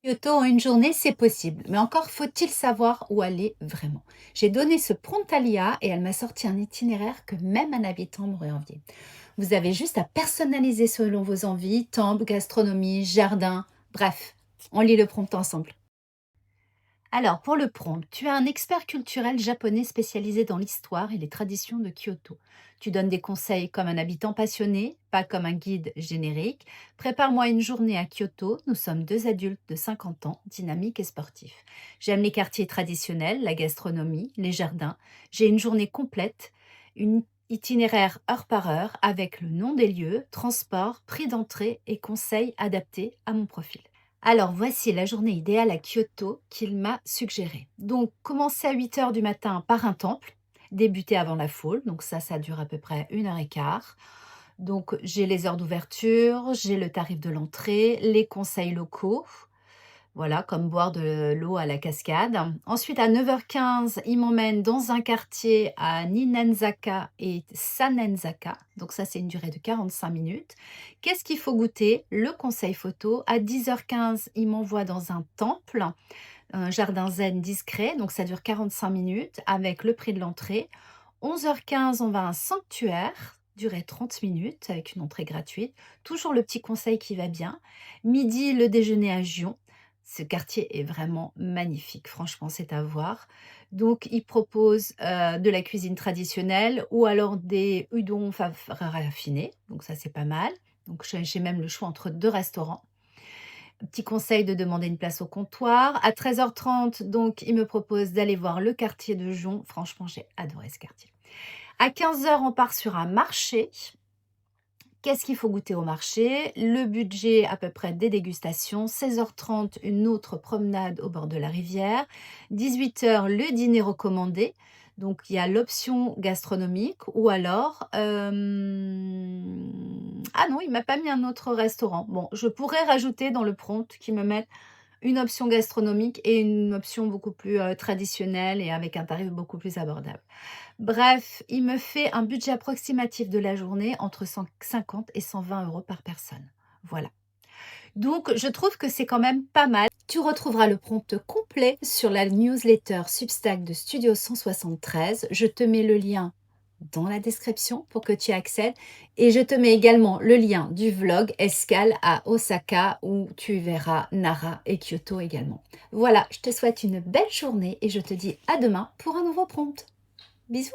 Kyoto en une journée, c'est possible, mais encore faut-il savoir où aller vraiment. J'ai donné ce prompt à l'IA et elle m'a sorti un itinéraire que même un habitant m'aurait envié. Vous avez juste à personnaliser selon vos envies, temple, gastronomie, jardin, bref, on lit le prompt ensemble. Alors, pour le prompt, tu es un expert culturel japonais spécialisé dans l'histoire et les traditions de Kyoto. Tu donnes des conseils comme un habitant passionné, pas comme un guide générique. Prépare-moi une journée à Kyoto. Nous sommes deux adultes de 50 ans, dynamiques et sportifs. J'aime les quartiers traditionnels, la gastronomie, les jardins. J'ai une journée complète, une itinéraire heure par heure avec le nom des lieux, transport, prix d'entrée et conseils adaptés à mon profil. Alors, voici la journée idéale à Kyoto qu'il m'a suggérée. Donc, commencer à 8 heures du matin par un temple, débuter avant la foule, donc ça dure à peu près 1 heure et quart. Donc, j'ai les heures d'ouverture, j'ai le tarif de l'entrée, les conseils locaux, voilà, comme boire de l'eau à la cascade. Ensuite, à 9h15, il m'emmène dans un quartier à Ninenzaka et Sanenzaka. Donc ça, c'est une durée de 45 minutes. Qu'est-ce qu'il faut goûter? Le conseil photo. À 10h15, il m'envoie dans un temple, un jardin zen discret. Donc ça dure 45 minutes avec le prix de l'entrée. 11h15, on va à un sanctuaire, durée 30 minutes avec une entrée gratuite. Toujours le petit conseil qui va bien. Midi, le déjeuner à Gion. Ce quartier est vraiment magnifique, franchement, c'est à voir. Donc, ils proposent de la cuisine traditionnelle ou alors des udon raffinés. Donc, ça, c'est pas mal. Donc, j'ai même le choix entre deux restaurants. Petit conseil de demander une place au comptoir. À 13h30, donc, ils me proposent d'aller voir le quartier de Gion. Franchement, j'ai adoré ce quartier. À 15h, on part sur un marché. Qu'est-ce qu'il faut goûter au marché? Le budget à peu près des dégustations. 16h30, une autre promenade au bord de la rivière. 18h, le dîner recommandé. Donc, il y a l'option gastronomique ou alors... Ah non, il m'a pas mis un autre restaurant. Bon, je pourrais rajouter dans le prompt qui me met une option gastronomique et une option beaucoup plus traditionnelle et avec un tarif beaucoup plus abordable. Bref, il me fait un budget approximatif de la journée entre 150 et 120 euros par personne. Voilà. Donc, je trouve que c'est quand même pas mal. Tu retrouveras le prompt complet sur la newsletter Substack de Studio 173. Je te mets le lien dans la description pour que tu y accèdes. Et je te mets également le lien du vlog Escale à Osaka où tu verras Nara et Kyoto également. Voilà, je te souhaite une belle journée et je te dis à demain pour un nouveau prompt. Bisous!